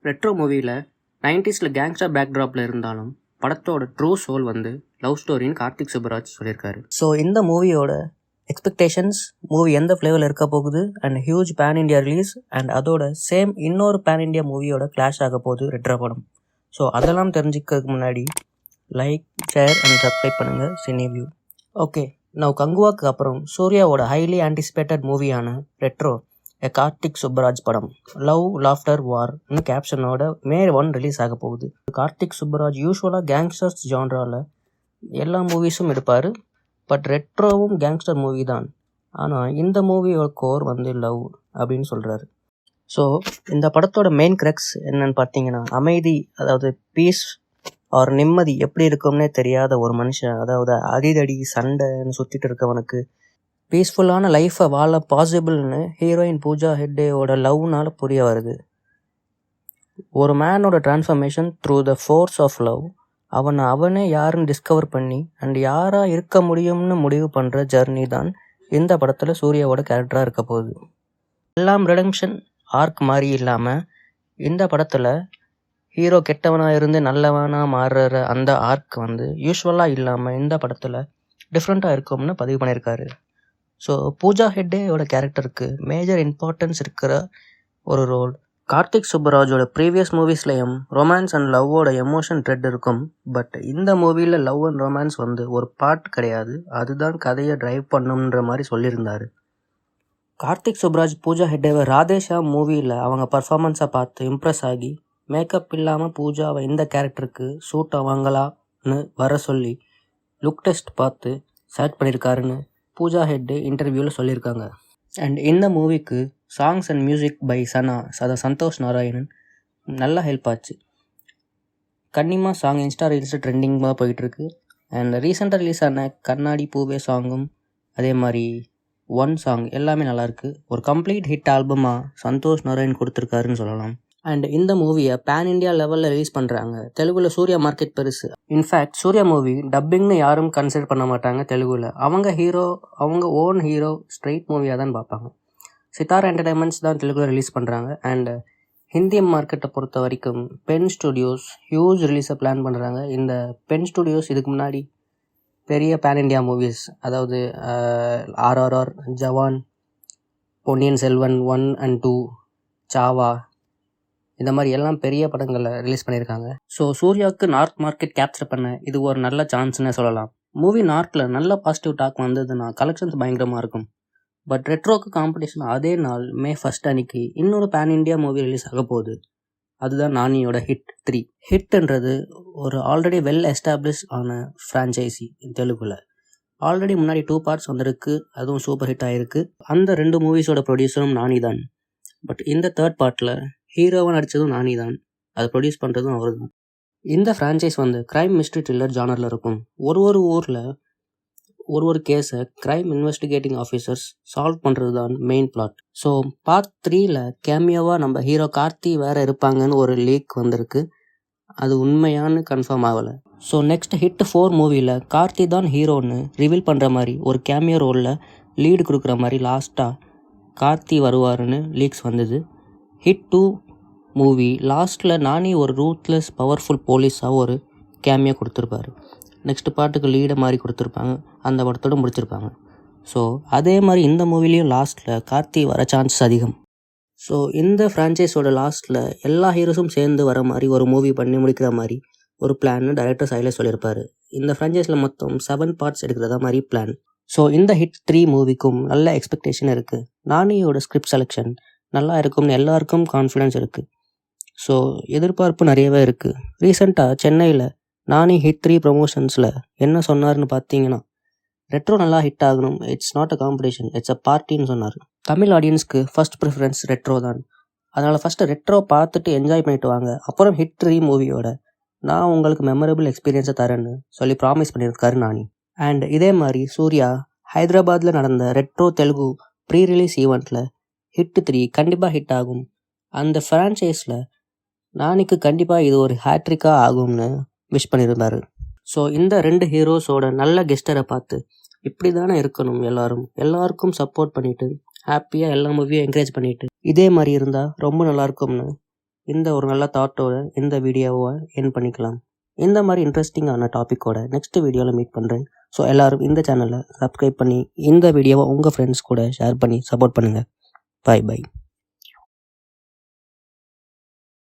Retro மூவியில் 90s gangster பேக்ட்ராப்பில் இருந்தாலும் படத்தோட ட்ரூ சோல் வந்து லவ் ஸ்டோரின்னு கார்த்திக் சுப்பராஜ் சொல்லியிருக்காரு. ஸோ இந்த மூவியோட எக்ஸ்பெக்டேஷன்ஸ், மூவி எந்த ஃப்ளேவரில் இருக்க போகுது and huge pan India release and அதோட சேம் இன்னொரு பேன் இண்டியா மூவியோட கிளாஷ் ஆக போகுது ரெட்ரோ படம். ஸோ அதெல்லாம் தெரிஞ்சுக்கிறதுக்கு முன்னாடி லைக், ஷேர் அண்ட் சப்ஸ்கிரைப் பண்ணுங்கள் சினி வியூ. ஓகே, நான் கங்குவாக்கு அப்புறம் சூர்யாவோட ஹைலி ஆன்டிசிபேட்டட் மூவியான ரெட்ரோ கார்த்திக் சுப்பராஜ் படம் லவ் லாஃப்டர் வார்னு கேப்ஷனோட மே 1 ரிலீஸ் ஆக போகுது. கார்த்திக் சுப்பராஜ் யூஸ்வலாக கேங்ஸ்டர்ஸ் ஜான்ராவில் எல்லா மூவிஸும் எடுப்பார். பட் ரெட்ரோவும் கேங்ஸ்டர் மூவி தான். ஆனால் இந்த மூவியோட கோர் வந்து லவ் அப்படின்னு சொல்கிறாரு. ஸோ இந்த படத்தோட மெயின் கிரக்ஸ் என்னன்னு பார்த்தீங்கன்னா அமைதி, அதாவது பீஸ் ஆர் நிம்மதி எப்படி இருக்கும்னே தெரியாத ஒரு மனுஷன், அதாவது அடிதடி சண்டைன்னு சுற்றிட்டு இருக்கவனுக்கு பீஸ்ஃபுல்லான லைஃப்பை வாழ பாசிபிள்னு ஹீரோயின் பூஜா ஹெக்டேவோட லவ்னால் புரிய வருது. ஒரு மேனோட transformation through the force of love, அவனே யாருன்னு டிஸ்கவர் பண்ணி அண்ட் யாராக இருக்க முடியும்னு முடிவு பண்ணுற ஜர்னி தான் இந்த படத்தில் சூர்யாவோட கேரக்டராக இருக்க போகுது. எல்லாம் ரிடம்ஷன் ஆர்க் மாதிரி இல்லாமல் இந்த படத்தில் ஹீரோ கெட்டவனாக இருந்து நல்லவனாக மாறுற அந்த ஆர்க் வந்து யூஸ்வலாக இல்லாமல் இந்த படத்தில் டிஃப்ரெண்ட்டாக இருக்கும்னு பதிவு பண்ணியிருக்காரு. ஸோ பூஜா ஹெக்டேயோட கேரக்டருக்கு மேஜர் இம்பார்ட்டன்ஸ் இருக்கிற ஒரு ரோல். கார்த்திக் சுப்பராஜோட ப்ரீவியஸ் மூவிஸ்லேயும் ரொமான்ஸ் அண்ட் லவ்வோட எமோஷன் த்ரெட் இருக்கும். பட் இந்த மூவியில் லவ் அண்ட் ரொமான்ஸ் வந்து ஒரு பார்ட் கிடையாது, அதுதான் கதையை ட்ரைவ் பண்ணுன்ற மாதிரி சொல்லியிருந்தார். கார்த்திக் சுப்பராஜ் பூஜா ஹெக்டேவை ராதேஷா மூவியில் அவங்க பர்ஃபார்மன்ஸை பார்த்து இம்ப்ரெஸ் ஆகி மேக்கப் இல்லாமல் பூஜாவை இந்த கேரக்டருக்கு சூட் ஆவாங்களான்னு வர சொல்லி லுக் டெஸ்ட் பார்த்து செலக்ட் பண்ணியிருக்காருன்னு பூஜா ஹெக்டே இன்டர்வியூவில் சொல்லியிருக்காங்க. அண்ட் இந்த மூவிக்கு songs and music by Santhosh Narayanan நல்லா ஹெல்ப் ஆச்சு. கன்னிமா சாங் இன்ஸ்டா ரீல்ஸில் ட்ரெண்டிங்காக போயிட்டுருக்கு. அண்ட் ரீசெண்டாக ரிலீஸ் ஆன கண்ணாடி பூவே சாங்கும் அதே மாதிரி ஒன் சாங் எல்லாமே நல்லாயிருக்கு. ஒரு கம்ப்ளீட் ஹிட் ஆல்பமாக சந்தோஷ் நாராயண் கொடுத்துருக்காருன்னு சொல்லலாம். அண்ட் இந்த மூவியை பேன் இண்டியா லெவலில் ரிலீஸ் பண்ணுறாங்க. தெலுங்குல சூர்யா மார்க்கெட் பெருசு. இன்ஃபேக்ட் சூர்யா மூவி டப்பிங்னு யாரும் கன்சிடர் பண்ண மாட்டாங்க தெலுங்குல. அவங்க ஓன் ஹீரோ ஸ்ட்ரெயிட் மூவியாக தான் பார்ப்பாங்க. சித்தாரா என்டர்டைன்மெண்ட்ஸ் தான் தெலுங்குல ரிலீஸ் பண்ணுறாங்க. அண்ட் ஹிந்தி மார்க்கெட்டை பொறுத்த வரைக்கும் பென் ஸ்டுடியோஸ் ஹியூஜ் ரிலீஸை பிளான் பண்ணுறாங்க. இந்த பென் ஸ்டுடியோஸ் இதுக்கு முன்னாடி பெரிய பேன் இண்டியா மூவிஸ், அதாவது RRR, Jawan, Ponniyin Selvan 1 and 2, சாவா, இந்த மாதிரி எல்லாம் பெரிய படங்களை ரிலீஸ் பண்ணியிருக்காங்க. ஸோ சூர்யாவுக்கு நார்த் மார்க்கெட் கேப்சர் பண்ண இது ஒரு நல்ல சான்ஸ்னே சொல்லலாம். மூவி நார்த்தில் நல்ல பாசிட்டிவ் டாக் வந்ததுன்னா கலெக்ஷன்ஸ் பயங்கரமாக இருக்கும். பட் ரெட்ரோக்கு காம்படிஷன் அதே நாள் May 1 அன்னைக்கு இன்னொரு பேன் இண்டியா மூவி ரிலீஸ் ஆக போகுது. அதுதான் நானியோட ஹிட் 3. ஹிட்ன்றது ஒரு ஆல்ரெடி வெல் எஸ்டாப்ளிஷ் ஆன ஃப்ரான்ச்சைசி தெலுங்குல. ஆல்ரெடி முன்னாடி 2 பார்ட்ஸ் வந்திருக்கு, அதுவும் சூப்பர் ஹிட் ஆகிருக்கு. அந்த 2 மூவிஸோட ப்ரொடியூசரும் நானி தான். பட் இந்த 3rd பார்ட்டில் ஹீரோவாக நடித்ததும் நானி தான், அதை ப்ரொடியூஸ் பண்ணுறதும் அவர் தான். இந்த ஃப்ரான்ச்சைஸ் வந்து க்ரைம் மிஸ்ட்ரி த்ரில்லர் ஜானரில் இருக்கும். ஒரு ஊரில் ஒரு கேஸை க்ரைம் இன்வெஸ்டிகேட்டிங் ஆஃபீஸர்ஸ் சால்வ் பண்ணுறது தான் மெயின் பிளாட். ஸோ பார்ட் 3ல் கேமியோவாக நம்ம ஹீரோ கார்த்தி வேறு இருப்பாங்கன்னு ஒரு லீக் வந்திருக்கு. அது உண்மையானு கன்ஃபார்ம் ஆகலை. ஸோ நெக்ஸ்ட் ஹிட் 4 மூவியில் கார்த்தி தான் ஹீரோன்னு ரிவீல் பண்ணுற மாதிரி ஒரு கேமியோ ரோலில் லீடு கொடுக்குற மாதிரி லாஸ்ட்டாக கார்த்தி வருவாருன்னு லீக்ஸ் வந்தது. ஹிட் 2 மூவி லாஸ்ட்டில் நானி ஒரு ரூத்லெஸ் பவர்ஃபுல் போலீஸாக ஒரு கேமியோ கொடுத்துருப்பாரு. நெக்ஸ்ட் பார்ட்டுக்கு லீடை மாதிரி கொடுத்துருப்பாங்க, அந்த படத்தோடு முடிச்சிருப்பாங்க. ஸோ அதே மாதிரி இந்த மூவிலையும் லாஸ்ட்டில் கார்த்தி வர சான்சஸ் அதிகம். ஸோ இந்த ஃப்ரான்ச்சைஸோட லாஸ்ட்டில் எல்லா ஹீரோஸும் சேர்ந்து வர மாதிரி ஒரு மூவி பண்ணி முடிக்கிற மாதிரி ஒரு பிளான்னு டைரக்டர் சைலே சொல்லியிருப்பார். இந்த ஃப்ரான்ச்சைஸில் மொத்தம் 7 பார்ட்ஸ் எடுக்கிறதா மாதிரி பிளான். ஸோ இந்த ஹிட் 3 மூவிக்கும் நல்ல எக்ஸ்பெக்டேஷன் இருக்குது. நானியோட ஸ்கிரிப்ட் செலெக்ஷன் நல்லா இருக்கும்னு எல்லாருக்கும் கான்ஃபிடென்ஸ் இருக்குது. ஸோ எதிர்பார்ப்பு நிறையவே இருக்குது. ரீசெண்டாக சென்னையில் நானி ஹிட் 3 ப்ரொமோஷன்ஸில் என்ன சொன்னார்னு பார்த்தீங்கன்னா, ரெட்ரோ நல்லா ஹிட் ஆகணும், it's not a competition, it's a பார்ட்டின்னு சொன்னார். தமிழ் ஆடியன்ஸ்க்கு ஃபர்ஸ்ட் ப்ரிஃபரன்ஸ் ரெட்ரோ தான். அதனால் ஃபஸ்ட்டு ரெட்ரோ பார்த்துட்டு என்ஜாய் பண்ணிட்டு வாங்க, அப்புறம் ஹிட் 3 மூவியோட நான் உங்களுக்கு மெமரபிள் எக்ஸ்பீரியன்ஸை தரேன்னு சொல்லி ப்ராமிஸ் பண்ணியிருக்காரு நானி. அண்ட் இதே மாதிரி சூர்யா ஹைதராபாத்தில் நடந்த ரெட்ரோ தெலுங்கு ப்ரீ ரிலீஸ் ஈவெண்ட்டில் ஹிட் 3 கண்டிப்பாக ஹிட் ஆகும், அந்த ஃப்ரான்ச்சைஸில் நானிக்கு கண்டிப்பாக இது ஒரு ஹேட்ரிக்காக ஆகும்னு விஷ் பண்ணியிருந்தார். ஸோ இந்த 2 ஹீரோஸோட நல்ல கெஸ்டரை பார்த்து இப்படி தானே இருக்கணும், எல்லாருக்கும் சப்போர்ட் பண்ணிவிட்டு ஹாப்பியாக எல்லா மூவியும் என்கரேஜ் பண்ணிவிட்டு இதே மாதிரி இருந்தால் ரொம்ப நல்லாயிருக்கும்னு இந்த ஒரு நல்ல தாட்டோட இந்த வீடியோவை என் பண்ணிக்கலாம். இந்த மாதிரி இன்ட்ரெஸ்டிங்கான டாப்பிக்கோட நெக்ஸ்ட் வீடியோவில் மீட் பண்ணுறேன். ஸோ எல்லோரும் இந்த சேனலை சப்ஸ்கிரைப் பண்ணி இந்த வீடியோவை உங்கள் ஃப்ரெண்ட்ஸ் கூட ஷேர் பண்ணி சப்போர்ட் பண்ணுங்கள். பை.